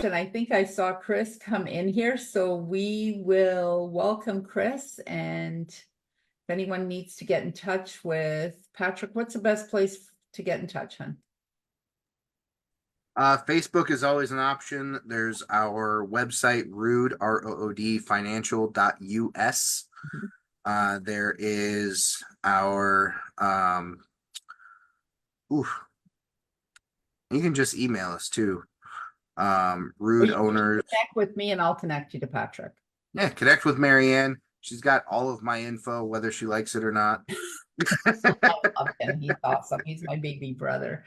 and I think I saw Chris come in here, so we will welcome Chris. And if anyone needs to get in touch with Patrick, what's the best place to get in touch, hon? Facebook is always an option. There's our website, Rood, ROOD, financial.us. Mhm. There is our, you can just email us too. Or Rood you can owners. connect with me and I'll connect you to Patrick. Yeah, connect with Marianne. She's got all of my info, whether she likes it or not. I love him. He's awesome. He's my baby brother.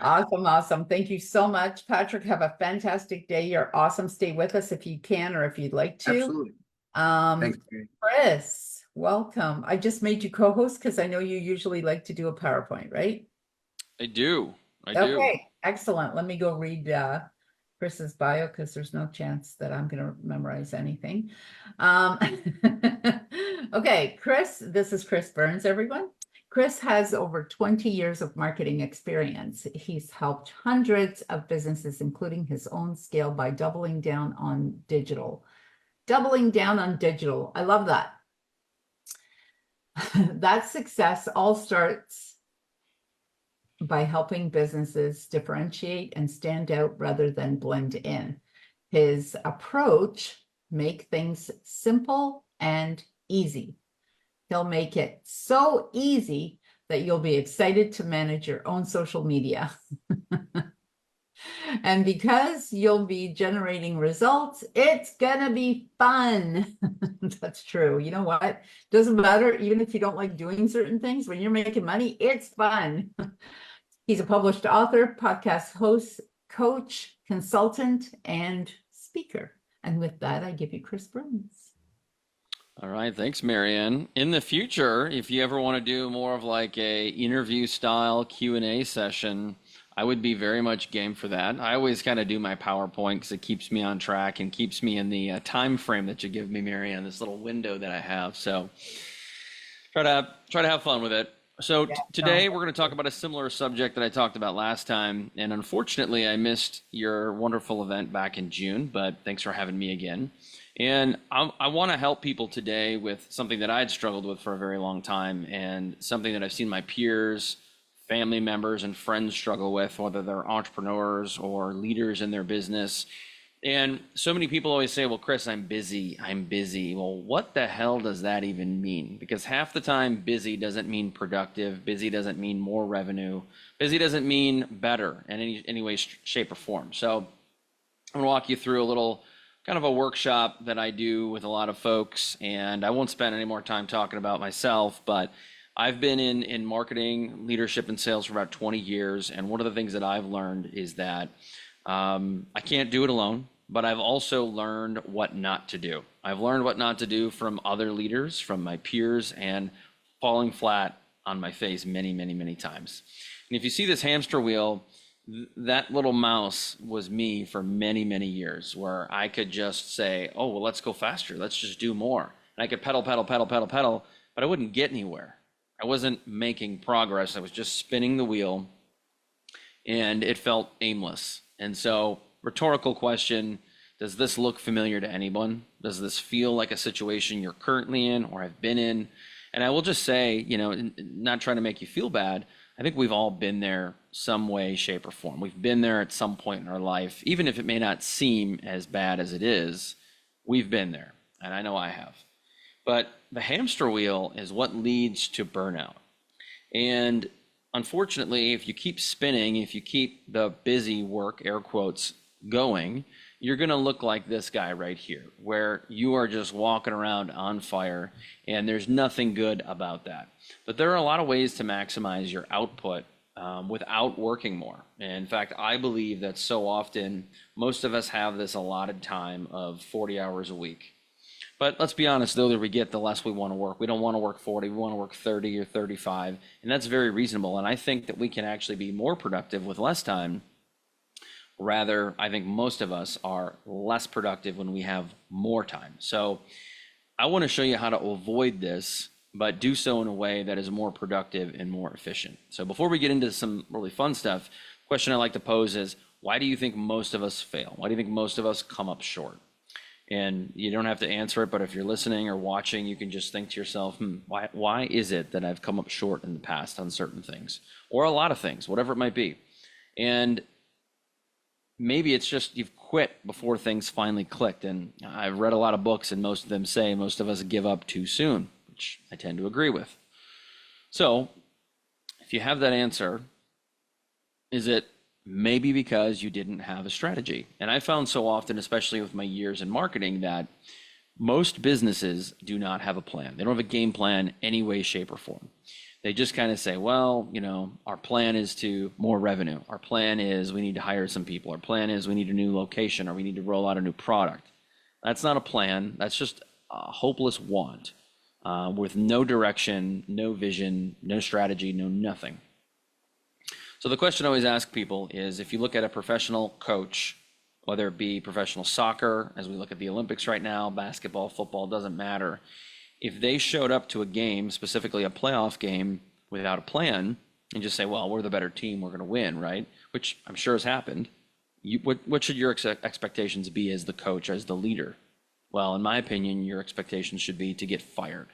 Awesome, awesome. Thank you so much, Patrick. Have a fantastic day. You're awesome. Stay with us if you can or if you'd like to. Absolutely. Um, Thanks, Mary. Chris, welcome. I just made you co-host because I know you usually like to do a PowerPoint, right? I do. I do. Okay, excellent. Let me go read Chris's bio because there's no chance that I'm going to memorize anything. Um, okay, Chris, this is Chris Burns, everyone. Chris has over 20 years of marketing experience. He's helped hundreds of businesses, including his own, scale by doubling down on digital. Doubling down on digital. I love that. That success all starts by helping businesses differentiate and stand out rather than blend in. His approach, make things simple and easy. He'll make it so easy that you'll be excited to manage your own social media. And because you'll be generating results, it's gonna be fun. That's true. You know what? Doesn't matter, even if you don't like doing certain things, when you're making money, it's fun. He's a published author, podcast host, coach, consultant, and speaker. And with that, I give you Chris Burns. All right. Thanks, Marianne. In the future, if you ever want to do more of like a interview style Q&A session, I would be very much game for that. I always kind of do my PowerPoint because it keeps me on track and keeps me in the time frame that you give me, Marianne, this little window that I have. So try to have fun with it. So today we're going to talk about a similar subject that I talked about last time. And unfortunately, I missed your wonderful event back in June, but thanks for having me again. And I want to help people today with something that I'd struggled with for a very long time and something that I've seen my peers, family members, and friends struggle with, whether they're entrepreneurs or leaders in their business. And so many people always say, well, Chris, I'm busy. Well, what the hell does that even mean? Because half the time, busy doesn't mean productive. Busy doesn't mean more revenue. Busy doesn't mean better in any way, shape, or form. So I'm going to walk you through a little kind of a workshop that I do with a lot of folks. And I won't spend any more time talking about myself, but I've been in marketing, leadership, and sales for about 20 years. And one of the things that I've learned is that I can't do it alone, but I've also learned what not to do. I've learned what not to do from other leaders, from my peers, and falling flat on my face many, many, many times. And if you see this hamster wheel, that little mouse was me for many, many years, where I could just say, oh, well, let's go faster. Let's just do more. And I could pedal, but I wouldn't get anywhere. I wasn't making progress. I was just spinning the wheel, and it felt aimless. And so, rhetorical question, does this look familiar to anyone? Does this feel like a situation you're currently in or have been in? And I will just say, not trying to make you feel bad, I think we've all been there some way, shape, or form. We've been there at some point in our life, even if it may not seem as bad as it is, we've been there, and I know I have. But the hamster wheel is what leads to burnout. And unfortunately, if you keep spinning, if you keep the busy work, air quotes, going, you're going to look like this guy right here, where you are just walking around on fire, and there's nothing good about that. But there are a lot of ways to maximize your output without working more. And in fact, I believe that so often, most of us have this allotted time of 40 hours a week. But let's be honest, the older we get, the less we want to work. We don't want to work 40, we want to work 30 or 35, and that's very reasonable. And I think that we can actually be more productive with less time. Rather, I think most of us are less productive when we have more time. So I want to show you how to avoid this, but do so in a way that is more productive and more efficient. So before we get into some really fun stuff, the question I like to pose is, Why do you think most of us fail? Why do you think most of us come up short? And you don't have to answer it, but if you're listening or watching, you can just think to yourself, why is it that I've come up short in the past on certain things, or a lot of things, whatever it might be? And maybe it's just you've quit before things finally clicked. And I've read a lot of books, and most of them say most of us give up too soon, which I tend to agree with. So if you have that answer, is it maybe because you didn't have a strategy? And I found so often, especially with my years in marketing, that most businesses do not have a plan. They don't have a game plan any way, shape, or form. They just kind of say, well, our plan is to more revenue. Our plan is we need to hire some people. Our plan is we need a new location, or we need to roll out a new product. That's not a plan. That's just a hopeless want with no direction, no vision, no strategy, no nothing. So the question I always ask people is, if you look at a professional coach, whether it be professional soccer, as we look at the Olympics right now, basketball, football, doesn't matter. If they showed up to a game, specifically a playoff game, without a plan, and just say, well, we're the better team, we're going to win, right? Which I'm sure has happened. What should your expectations be as the coach, as the leader? Well, in my opinion, your expectations should be to get fired.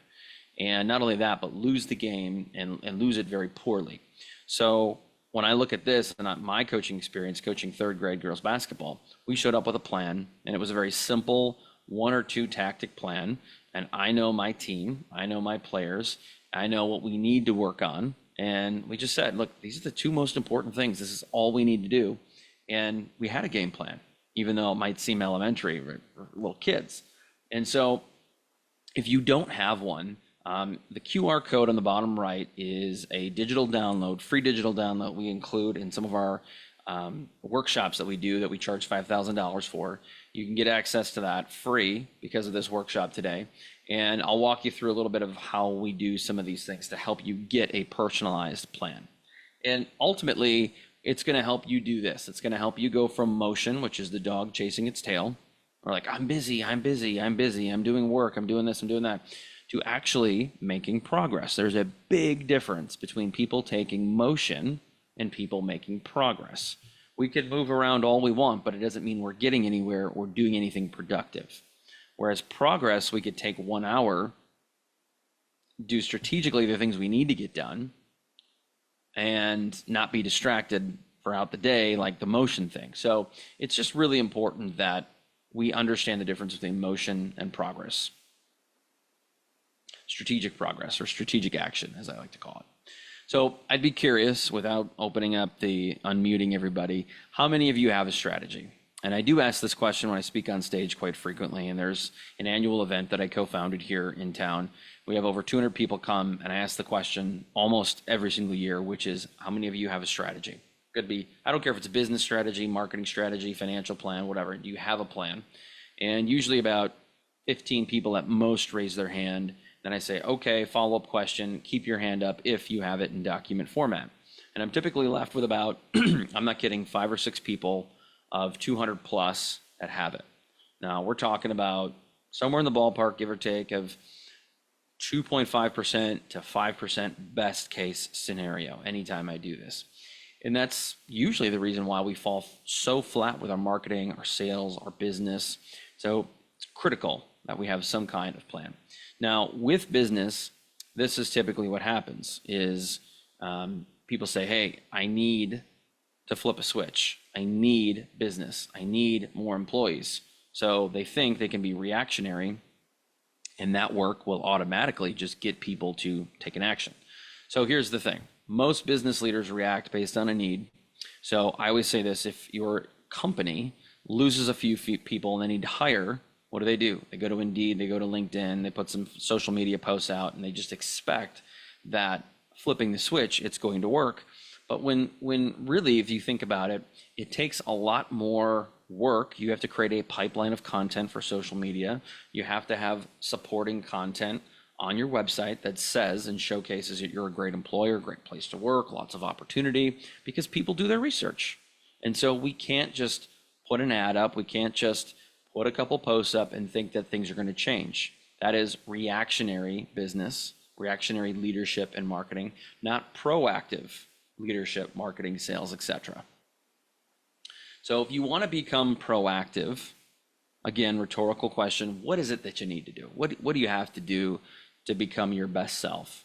And not only that, but lose the game and lose it very poorly. So when I look at this and my coaching experience, coaching third grade girls basketball, we showed up with a plan, and it was a very simple 1 or 2 tactic plan. And I know my team, I know my players, I know what we need to work on. And we just said, look, these are the 2 most important things. This is all we need to do. And we had a game plan, even though it might seem elementary or little kids. And so if you don't have one, the QR code on the bottom right is a digital download, free digital download we include in some of our workshops that we do that we charge $5,000 for. You can get access to that free because of this workshop today. And I'll walk you through a little bit of how we do some of these things to help you get a personalized plan. And ultimately, it's going to help you do this. It's going to help you go from motion, which is the dog chasing its tail, or like, I'm busy, I'm doing work, I'm doing this, I'm doing that, to actually making progress. There's a big difference between people taking motion and people making progress. We could move around all we want, but it doesn't mean we're getting anywhere or doing anything productive. Whereas progress, we could take 1 hour, do strategically the things we need to get done, and not be distracted throughout the day like the motion thing. So it's just really important that we understand the difference between motion and progress. Strategic progress, or strategic action, as I like to call it. So I'd be curious, without opening up the unmuting everybody, how many of you have a strategy? And I do ask this question when I speak on stage quite frequently, and there's an annual event that I co-founded here in town. We have over 200 people come, and I ask the question almost every single year, which is, how many of you have a strategy? Could be, I don't care if it's a business strategy, marketing strategy, financial plan, whatever, do you have a plan? And usually about 15 people at most raise their hand. Then I say, okay, follow-up question, keep your hand up if you have it in document format. And I'm typically left with about, I'm not kidding, 5 or 6 people of 200 plus that have it. Now we're talking about somewhere in the ballpark, give or take, of 2.5% to 5% best case scenario anytime I do this. And that's usually the reason why we fall so flat with our marketing, our sales, our business. So it's critical that we have some kind of plan. Now with business, this is typically what happens is people say, hey, I need to flip a switch. I need business. I need more employees. So they think they can be reactionary, and that work will automatically just get people to take an action. So here's the thing. Most business leaders react based on a need. So I always say this, if your company loses a few people and they need to hire, what do? They go to Indeed, they go to LinkedIn, they put some social media posts out, and they just expect that flipping the switch, it's going to work. But when really, if you think about it, it takes a lot more work. You have to create a pipeline of content for social media. You have to have supporting content on your website that says and showcases that you're a great employer, great place to work, lots of opportunity, because people do their research. And so we can't just put an ad up. We can't just put a couple posts up and think that things are going to change. That is reactionary business, reactionary leadership and marketing, not proactive leadership, marketing, sales, etc. So if you want to become proactive, again, rhetorical question, what is it that you need to do? What do you have to do to become your best self?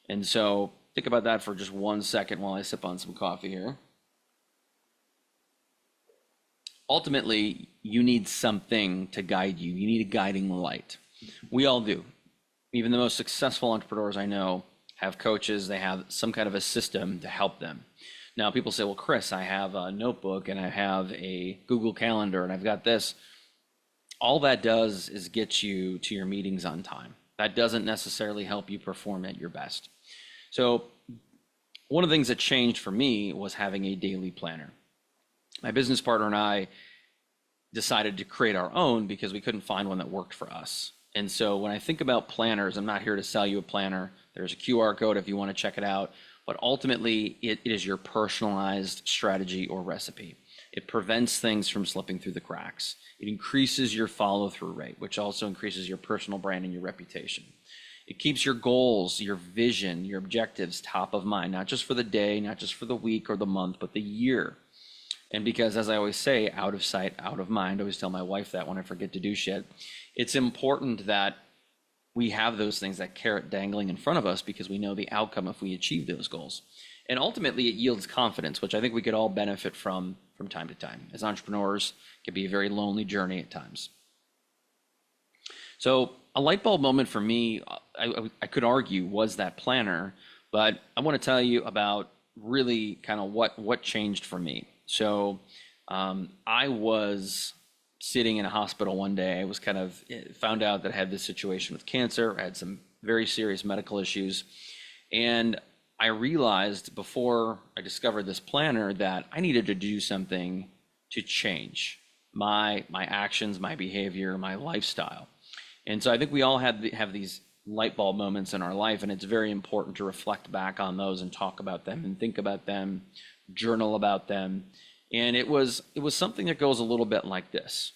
And so think about that for just 1 second while I sip on some coffee here. Ultimately, you need something to guide you. You need a guiding light. We all do. Even the most successful entrepreneurs I know have coaches. They have some kind of a system to help them. Now, people say, well, Chris, I have a notebook and I have a Google Calendar and I've got this. All that does is get you to your meetings on time. That doesn't necessarily help you perform at your best. So one of the things that changed for me was having a daily planner. My business partner and I decided to create our own because we couldn't find one that worked for us. And so when I think about planners, I'm not here to sell you a planner. There's a QR code if you want to check it out. But ultimately, it is your personalized strategy or recipe. It prevents things from slipping through the cracks. It increases your follow-through rate, which also increases your personal brand and your reputation. It keeps your goals, your vision, your objectives top of mind, not just for the day, not just for the week or the month, but the year. And because, as I always say, out of sight, out of mind, I always tell my wife that when I forget to do shit, it's important that we have those things, that carrot dangling in front of us, because we know the outcome if we achieve those goals. And ultimately, it yields confidence, which I think we could all benefit from time to time. As entrepreneurs, it can be a very lonely journey at times. So a light bulb moment for me, I could argue, was that planner, but I want to tell you about really kind of what changed for me. So I was sitting in a hospital one day. I was found out that I had this situation with cancer. I had some very serious medical issues. And I realized before I discovered this planner that I needed to do something to change my actions, my behavior, my lifestyle. And so I think we all have these light bulb moments in our life, and it's very important to reflect back on those and talk about them and think about them, journal about them. And it was something that goes a little bit like this.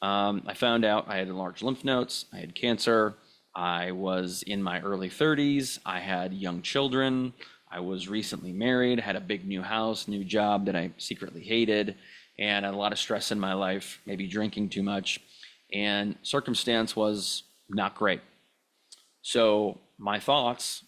I found out I had enlarged lymph nodes, I had cancer, I was in my early 30s, I had young children, I was recently married, had a big new house, new job that I secretly hated, and had a lot of stress in my life, maybe drinking too much, and circumstance was not great. So my thoughts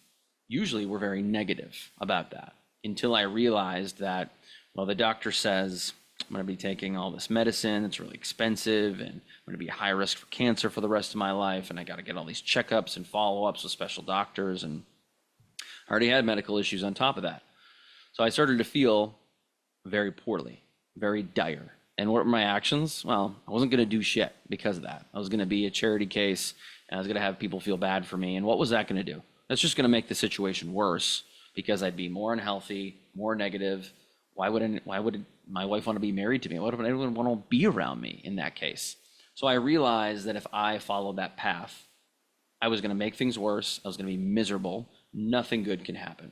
usually were very negative about that until I realized that, well, the doctor says I'm going to be taking all this medicine, it's really expensive, and I'm going to be high risk for cancer for the rest of my life, and I got to get all these checkups and follow-ups with special doctors, and I already had medical issues on top of that. So I started to feel very poorly, very dire. And what were my actions? Well, I wasn't going to do shit because of that. I was going to be a charity case, and I was going to have people feel bad for me. And what was that going to do? That's just going to make the situation worse because I'd be more unhealthy, more negative. Why would my wife want to be married to me? Why would anyone want to be around me in that case? So I realized that if I followed that path, I was going to make things worse. I was going to be miserable. Nothing good can happen.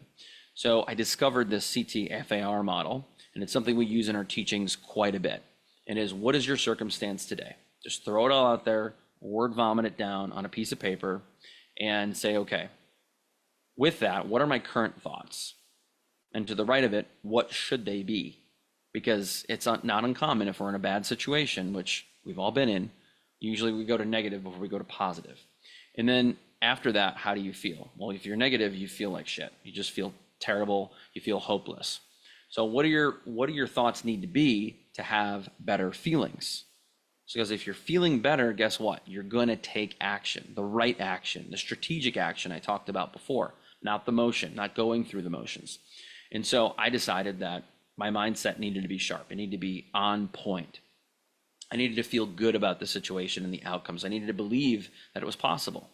So I discovered this CTFAR model, and it's something we use in our teachings quite a bit. And is, what is your circumstance today? Just throw it all out there, word vomit it down on a piece of paper, and say, okay, with that, what are my current thoughts? And to the right of it, what should they be? Because it's not uncommon if we're in a bad situation, which we've all been in, usually we go to negative before we go to positive. And then after that, how do you feel? Well, if you're negative, you feel like shit. You just feel terrible. You feel hopeless. So what do your thoughts need to be to have better feelings? Because if you're feeling better, guess what? You're going to take action, the right action, the strategic action I talked about before, not the motion, not going through the motions. And so I decided that my mindset needed to be sharp. It needed to be on point. I needed to feel good about the situation and the outcomes. I needed to believe that it was possible.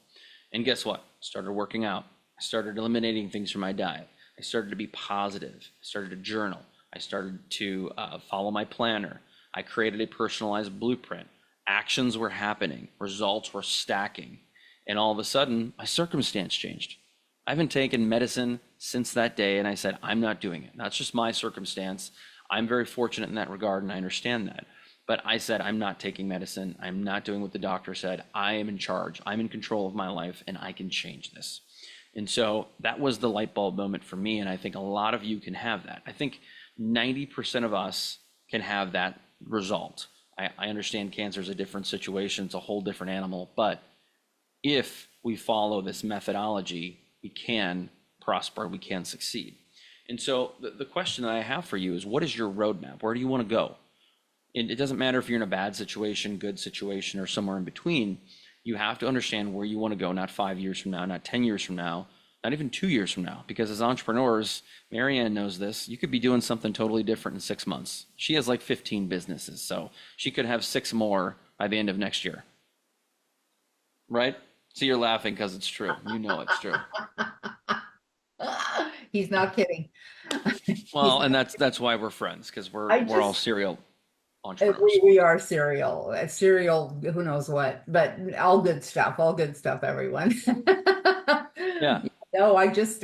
And guess what? I started working out. I started eliminating things from my diet. I started to be positive. I started to journal. I started to follow my planner. I created a personalized blueprint. Actions were happening. Results were stacking. And all of a sudden, my circumstance changed. I haven't taken medicine since that day, and I said, I'm not doing it. That's just my circumstance. I'm very fortunate in that regard, and I understand that. But I said, I'm not taking medicine. I'm not doing what the doctor said. I am in charge. I'm in control of my life, and I can change this. And so that was the light bulb moment for me, and I think a lot of you can have that. I think 90% of us can have that result. I understand cancer is a different situation, it's a whole different animal, but if we follow this methodology, we can prosper, we can succeed. And so the question that I have for you is, what is your roadmap? Where do you want to go? And it doesn't matter if you're in a bad situation, good situation, or somewhere in between. You have to understand where you want to go, not 5 years from now, not 10 years from now, not even 2 years from now. Because as entrepreneurs, Marianne knows this, you could be doing something totally different in 6 months. She has like 15 businesses, so she could have 6 more by the end of next year. Right? So you're laughing because it's true. You know it's true. He's not kidding. Well, and that's why we're friends, because we're all serial entrepreneurs. We are cereal, who knows what, but all good stuff, everyone. Yeah. No, I just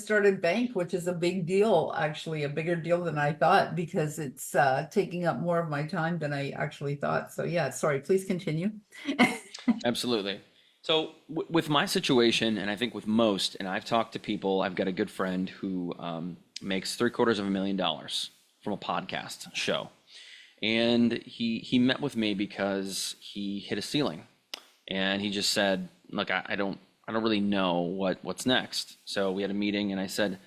started bank, which is a big deal, actually, a bigger deal than I thought, because it's taking up more of my time than I actually thought. So yeah, sorry, please continue. Absolutely. So with my situation, and I think with most, and I've talked to people, I've got a good friend who makes $750,000 from a podcast show. And he met with me because he hit a ceiling, and he just said, look, I don't really know what's next. So we had a meeting, and I said,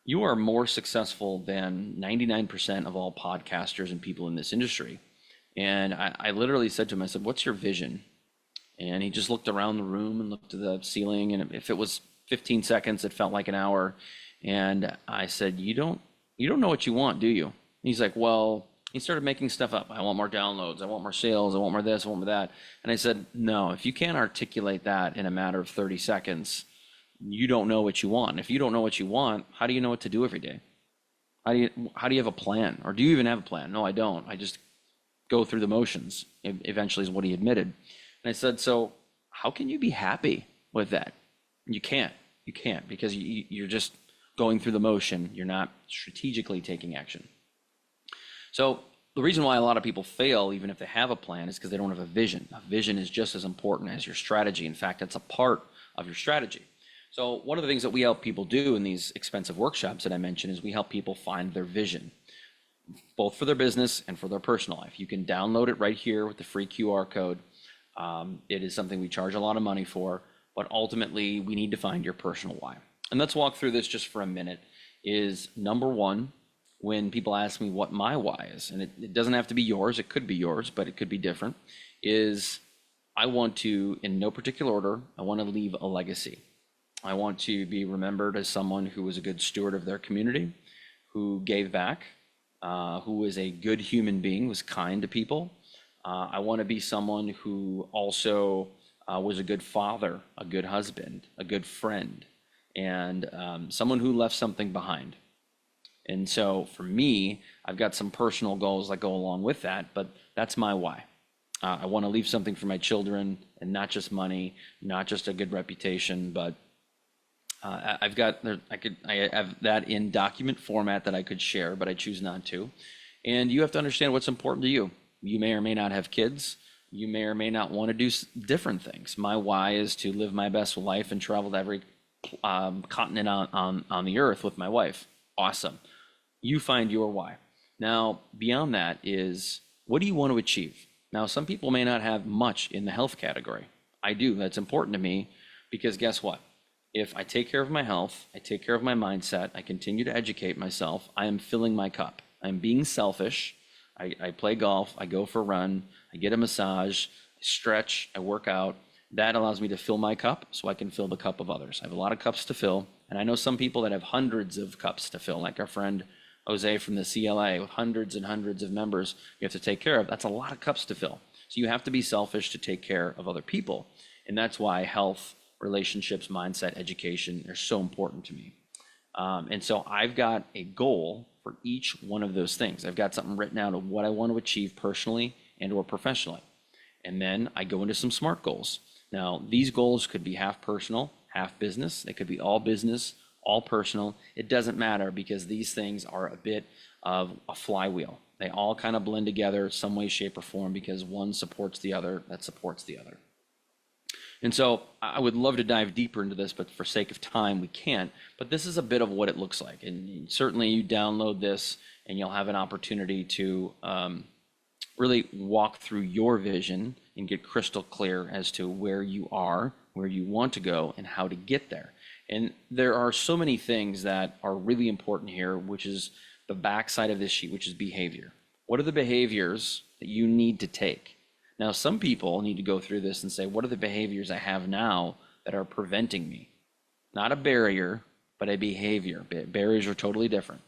you are more successful than 99% of all podcasters and people in this industry. And I literally said to him, I said, what's your vision? And he just looked around the room and looked at the ceiling, and if it was 15 seconds, it felt like an hour. And I said, you don't know what you want, do you? And he's like, well, he started making stuff up. I want more downloads. I want more sales. I want more this. I want more that. And I said, no, if you can't articulate that in a matter of 30 seconds, you don't know what you want. And if you don't know what you want, how do you know what to do every day? How do you have a plan? Or do you even have a plan? No, I don't. I just go through the motions, eventually is what he admitted. And I said, so how can you be happy with that? You can't because you're just going through the motion. You're not strategically taking action. So the reason why a lot of people fail, even if they have a plan, is because they don't have a vision. A vision is just as important as your strategy. In fact, it's a part of your strategy. So one of the things that we help people do in these expensive workshops that I mentioned is we help people find their vision, both for their business and for their personal life. You can download it right here with the free QR code. It is something we charge a lot of money for, but ultimately we need to find your personal why. And let's walk through this just for a minute. Is number one, when people ask me what my why is, and it doesn't have to be yours, it could be yours, but it could be different, is I want to, in no particular order, I want to leave a legacy. I want to be remembered as someone who was a good steward of their community, who gave back, who was a good human being, was kind to people. I want to be someone who also was a good father, a good husband, a good friend, and someone who left something behind. And so for me, I've got some personal goals that go along with that, but that's my why. I want to leave something for my children, and not just money, not just a good reputation, but I have that in document format that I could share, but I choose not to. And you have to understand what's important to you. You may or may not have kids. You may or may not want to do different things. My why is to live my best life and travel to every continent on the earth with my wife. Awesome. You find your why. Now, beyond that is, what do you want to achieve? Now, some people may not have much in the health category. I do. That's important to me, because guess what? If I take care of my health, I take care of my mindset, I continue to educate myself, I am filling my cup. I'm being selfish. I play golf, I go for a run, I get a massage, I stretch, I work out. That allows me to fill my cup so I can fill the cup of others. I have a lot of cups to fill, and I know some people that have hundreds of cups to fill, like our friend Jose from the CLA with hundreds and hundreds of members you have to take care of. That's a lot of cups to fill. So you have to be selfish to take care of other people. And that's why health, relationships, mindset, education are so important to me. And so I've got a goal for each one of those things. I've got something written out of what I want to achieve personally and or professionally. And then I go into some SMART goals. Now, these goals could be half personal, half business. They could be all business, all personal. It doesn't matter, because these things are a bit of a flywheel. They all kind of blend together some way, shape, or form, because one supports the other that supports the other. And so I would love to dive deeper into this, but for sake of time, we can't. But this is a bit of what it looks like. And certainly you download this and you'll have an opportunity to really walk through your vision and get crystal clear as to where you are, where you want to go, and how to get there. And there are so many things that are really important here, which is the backside of this sheet, which is behavior. What are the behaviors that you need to take? Now, some people need to go through this and say, what are the behaviors I have now that are preventing me? Not a barrier, but a behavior. Barriers are totally different.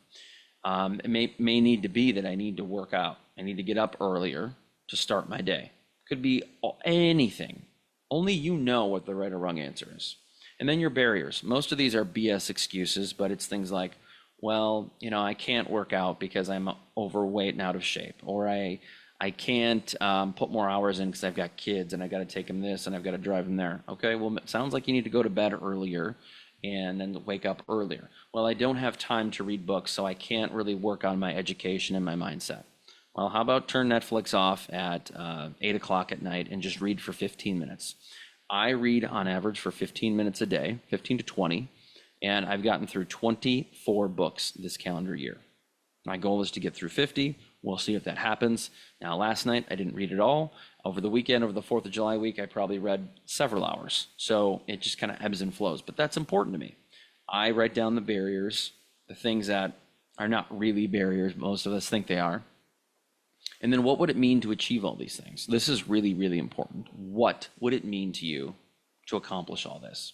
It may need to be that I need to work out. I need to get up earlier to start my day. Could be anything. Only you know what the right or wrong answer is. And then your barriers. Most of these are BS excuses, but it's things like, well, I can't work out because I'm overweight and out of shape, or I can't put more hours in because I've got kids and I got to take them this and I've got to drive them there. Okay, well, it sounds like you need to go to bed earlier and then wake up earlier. Well, I don't have time to read books, so I can't really work on my education and my mindset. Well, how about turn Netflix off at 8 o'clock at night and just read for 15 minutes? I read on average for 15 minutes a day, 15 to 20, and I've gotten through 24 books this calendar year. My goal is to get through 50. We'll see if that happens. Now, last night, I didn't read at all. Over the weekend, over the 4th of July week, I probably read several hours. So it just kind of ebbs and flows, but that's important to me. I write down the barriers, the things that are not really barriers. Most of us think they are. And then what would it mean to achieve all these things? This is really, really important. What would it mean to you to accomplish all this?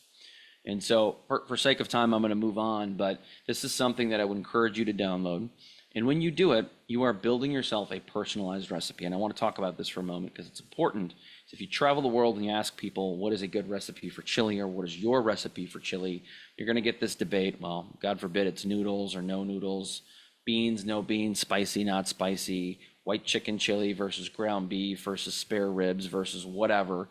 And so for sake of time, I'm going to move on, but this is something that I would encourage you to download. And when you do it, you are building yourself a personalized recipe. And I want to talk about this for a moment because it's important. If you travel the world and you ask people, what is a good recipe for chili, or what is your recipe for chili, you're going to get this debate. Well, God forbid it's noodles or no noodles, beans, no beans, spicy, not spicy, white chicken chili versus ground beef versus spare ribs versus whatever.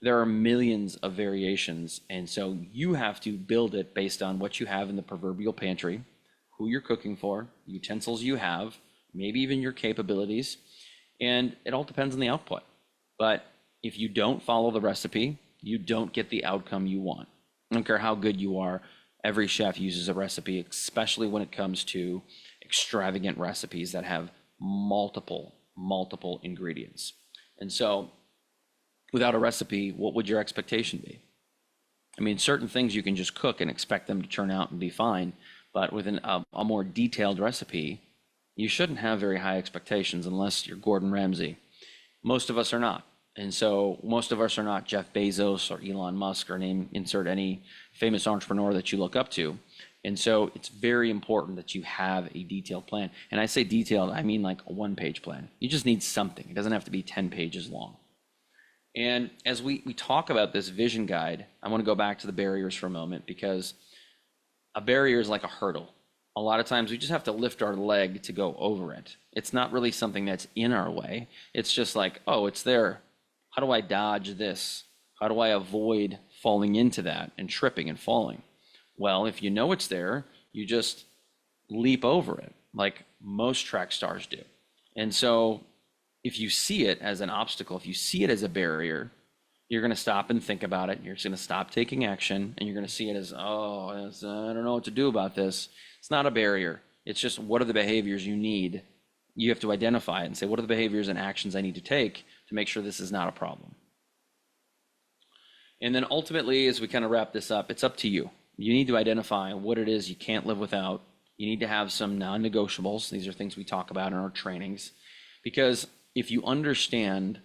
There are millions of variations. And so you have to build it based on what you have in the proverbial pantry, who you're cooking for, utensils you have, maybe even your capabilities, and it all depends on the output. But if you don't follow the recipe, you don't get the outcome you want. I don't care how good you are, every chef uses a recipe, especially when it comes to extravagant recipes that have multiple ingredients. And so without a recipe, what would your expectation be? I mean, certain things you can just cook and expect them to turn out and be fine. But with a more detailed recipe, you shouldn't have very high expectations unless you're Gordon Ramsay. Most of us are not. And so most of us are not Jeff Bezos or Elon Musk, or insert any famous entrepreneur that you look up to. And so it's very important that you have a detailed plan. And I say detailed, I mean like a one-page plan. You just need something. It doesn't have to be 10 pages long. And as we talk about this vision guide, I want to go back to the barriers for a moment, because a barrier is like a hurdle. A lot of times we just have to lift our leg to go over it. It's not really something that's in our way. It's just like, oh, it's there. How do I dodge this? How do I avoid falling into that and tripping and falling? Well, if you know it's there, you just leap over it like most track stars do. And so if you see it as an obstacle, if you see it as a barrier, you're going to stop and think about it. You're just going to stop taking action, and you're going to see it as, I don't know what to do about this. It's not a barrier. It's just, what are the behaviors you need? You have to identify it and say, what are the behaviors and actions I need to take to make sure this is not a problem? And then ultimately, as we kind of wrap this up, it's up to you. You need to identify what it is you can't live without. You need to have some non-negotiables. These are things we talk about in our trainings, because if you understand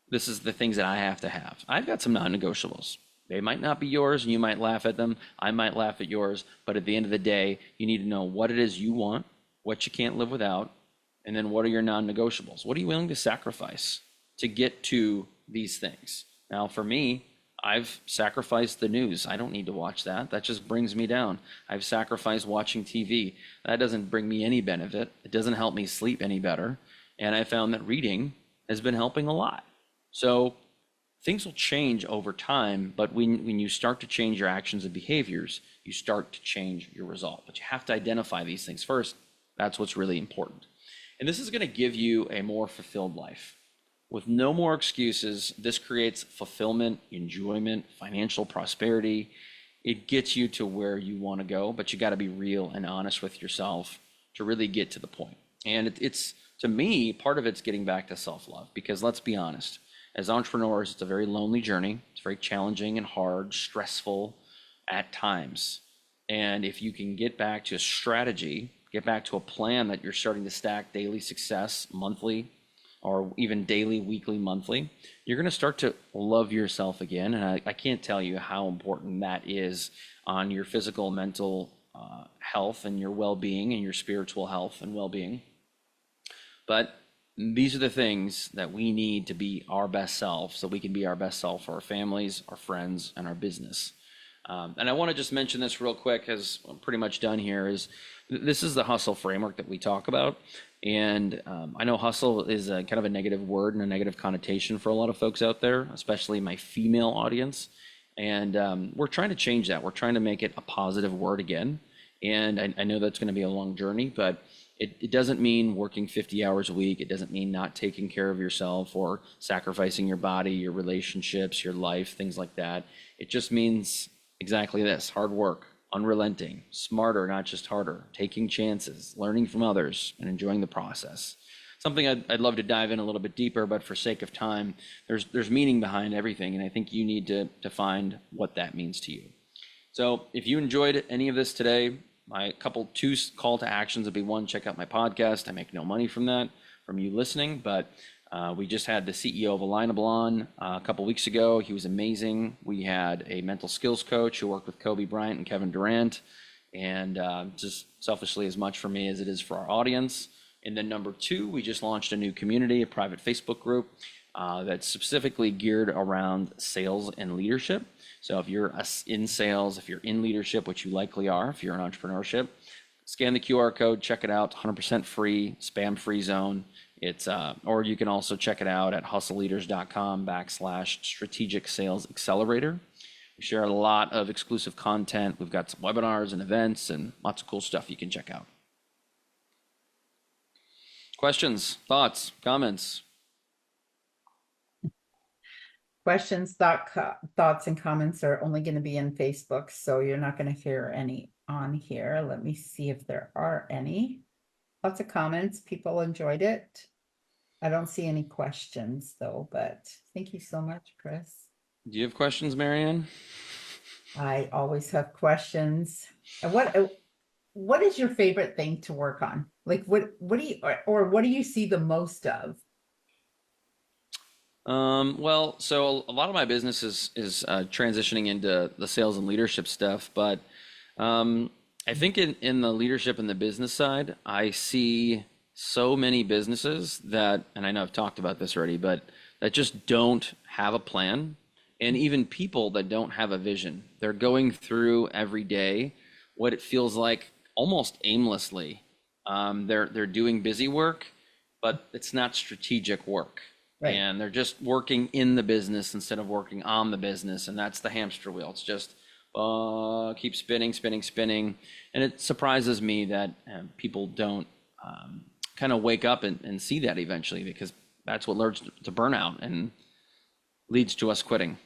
this is the things that I have to have. I've got some non-negotiables. They might not be yours, and you might laugh at them. I might laugh at yours. But at the end of the day, you need to know what it is you want, what you can't live without, and then what are your non-negotiables? What are you willing to sacrifice to get to these things? Now, for me, I've sacrificed the news. I don't need to watch that. That just brings me down. I've sacrificed watching TV. That doesn't bring me any benefit. It doesn't help me sleep any better. And I found that reading has been helping a lot. So things will change over time, but when you start to change your actions and behaviors, you start to change your result. But you have to identify these things first. That's what's really important. And this is going to give you a more fulfilled life. With no more excuses, this creates fulfillment, enjoyment, financial prosperity. It gets you to where you want to go, but you got to be real and honest with yourself to really get to the point. And it's To me, part of it's getting back to self-love, because let's be honest, as entrepreneurs, it's a very lonely journey. It's very challenging and hard, stressful at times. And if you can get back to a strategy, get back to a plan that you're starting to stack daily success, monthly, or even daily, weekly, monthly, you're going to start to love yourself again. And I can't tell you how important that is on your physical, mental health and your well-being, and your spiritual health and well-being. But these are the things that we need to be our best self, so we can be our best self for our families, our friends, and our business. And I want to just mention this real quick, as I'm pretty much done here, is this is the hustle framework that we talk about. And I know hustle is a kind of a negative word and a negative connotation for a lot of folks out there, especially my female audience. And we're trying to change that. We're trying to make it a positive word again. And I know that's going to be a long journey, but it doesn't mean working 50 hours a week. It doesn't mean not taking care of yourself or sacrificing your body, your relationships, your life, things like that. It just means exactly this: hard work, unrelenting, smarter, not just harder, taking chances, learning from others, and enjoying the process. Something I'd love to dive in a little bit deeper, but for sake of time, there's meaning behind everything, and I think you need to find what that means to you. So if you enjoyed any of this today, my two call to actions would be: one, check out my podcast. I make no money from that, from you listening, but we just had the CEO of Alignable on a couple weeks ago. He was amazing. We had a mental skills coach who worked with Kobe Bryant and Kevin Durant, and just selfishly as much for me as it is for our audience. And then number two, we just launched a new community, a private Facebook group that's specifically geared around sales and leadership. So if you're in sales, if you're in leadership, which you likely are, if you're in entrepreneurship, scan the QR code, check it out, 100% free, spam-free zone. It's or you can also check it out at hustleleaders.com/strategic sales accelerator. We share a lot of exclusive content. We've got some webinars and events and lots of cool stuff you can check out. Questions, thoughts, comments? Questions, thoughts, and comments are only going to be in Facebook, so you're not going to hear any on here. Let me see if there are any. Lots of comments. People enjoyed it. I don't see any questions though, but thank you so much, Chris. Do you have questions, Marianne? I always have questions. And what is your favorite thing to work on? Like what do you, or what do you see the most of? Well, so a lot of my business is transitioning into the sales and leadership stuff, but I think in the leadership and the business side, I see so many businesses that, and I know I've talked about this already, but that just don't have a plan, and even people that don't have a vision. They're going through every day what it feels like almost aimlessly. They're doing busy work, but it's not strategic work. Right. And they're just working in the business instead of working on the business. And that's the hamster wheel. It's just keep spinning. And it surprises me that people don't kind of wake up and see that eventually, because that's what leads to burnout and leads to us quitting.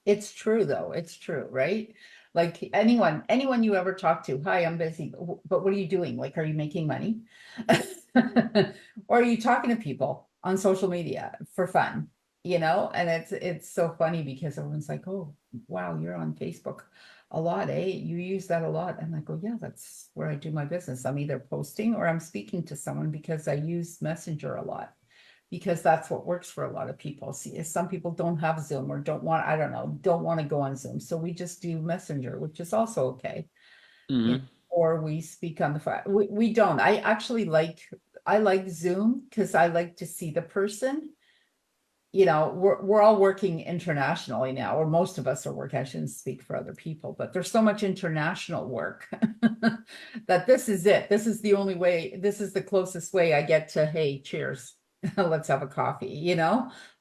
It's true though. It's true, right? Like anyone you ever talk to, hi, I'm busy, but what are you doing? Like, are you making money? Or are you talking to people on social media for fun, and it's so funny because everyone's like, oh, wow, you're on Facebook a lot, eh? You use that a lot. I'm like, oh yeah, that's where I do my business. I'm either posting or I'm speaking to someone, because I use Messenger a lot, because that's what works for a lot of people. See, some people don't have Zoom or don't want to go on Zoom. So we just do Messenger, which is also okay. Mm-hmm. Or we speak on the phone. We don't. I like Zoom because I like to see the person. We're all working internationally now, or most of us are working. I shouldn't speak for other people, but there's so much international work that this is it. This is the only way. This is the closest way I get to, hey, cheers. Let's have a coffee,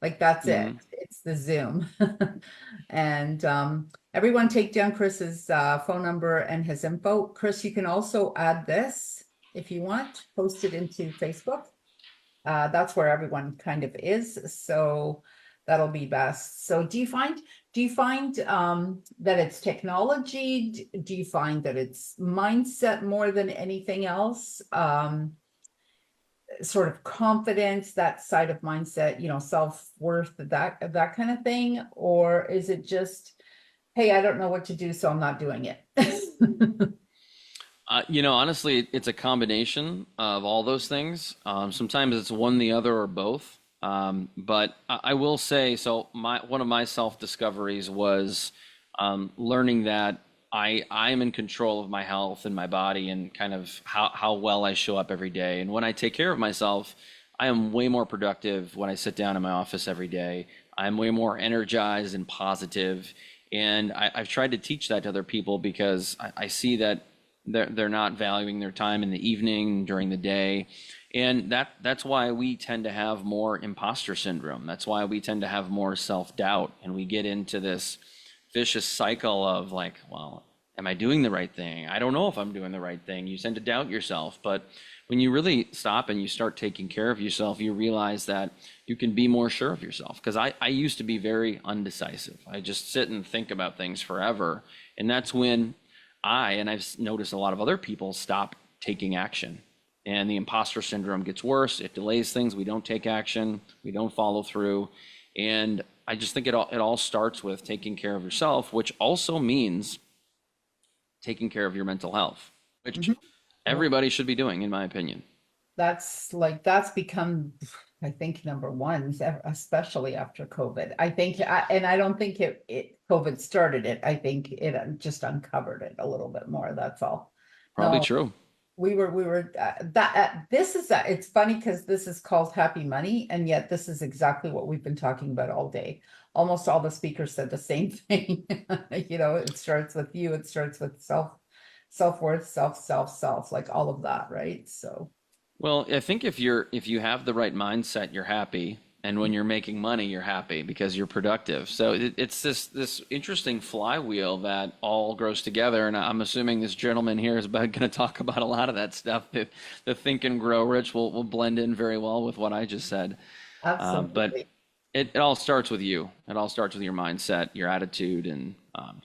like that's it. It's the Zoom. And everyone take down Chris's phone number and his info. Chris, you can also add this if you want, post it into Facebook. That's where everyone kind of is. So that'll be best. So do you find that it's technology? Do you find that it's mindset more than anything else? sort of confidence, that side of mindset, you know, self-worth, that kind of thing? Or is it just, hey, I don't know what to do, so I'm not doing it? Honestly, it's a combination of all those things. Sometimes it's one, the other, or both. But I will say, so one of my self discoveries was learning that I'm in control of my health and my body and kind of how well I show up every day. And when I take care of myself, I am way more productive when I sit down in my office every day. I'm way more energized and positive. And I've tried to teach that to other people because I see that they're not valuing their time in the evening, during the day. And that's why we tend to have more imposter syndrome. That's why we tend to have more self-doubt. And we get into this vicious cycle of like, well, am I doing the right thing? I don't know if I'm doing the right thing. You tend to doubt yourself. But when you really stop and you start taking care of yourself, you realize that you can be more sure of yourself. Because I used to be very undecisive. I just sit and think about things forever. And that's when and I've noticed a lot of other people stop taking action. And the imposter syndrome gets worse. It delays things. We don't take action. We don't follow through. And I just think it all starts with taking care of yourself, which also means taking care of your mental health, which everybody should be doing, in my opinion. That's become, I think, number one, especially after COVID. I think, and I don't think COVID started it. I think it just uncovered it a little bit more. That's all. Probably No, true. we were it's funny because this is called Happy Money, and yet this is exactly what we've been talking about all day. Almost all the speakers said the same thing. You know, it starts with you. It starts with self-worth, self, like all of that, right? So. Well, I think if you have the right mindset, you're happy, and when you're making money, you're happy because you're productive. So it's this interesting flywheel that all grows together. And I'm assuming this gentleman here is going to talk about a lot of that stuff. The Think and Grow Rich will blend in very well with what I just said. Absolutely. But it all starts with you. It all starts with your mindset, your attitude, and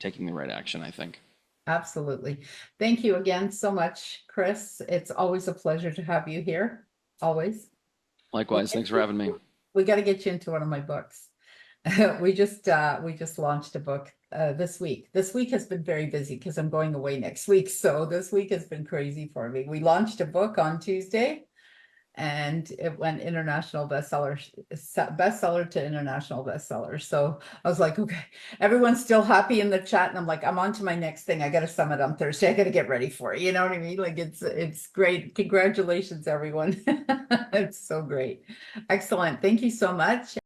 taking the right action, I think. Absolutely. Thank you again so much, Chris. It's always a pleasure to have you here. Always. Likewise. Thanks for having me. We got to get you into one of my books. We just launched a book this week. This week has been very busy because I'm going away next week. So this week has been crazy for me. We launched a book on Tuesday, and it went international bestseller to international bestseller. So I was like, okay, everyone's still happy in the chat. And I'm like, I'm on to my next thing. I got a summit on Thursday. I got to get ready for it. You know what I mean? Like it's great. Congratulations, everyone. It's so great. Excellent. Thank you so much.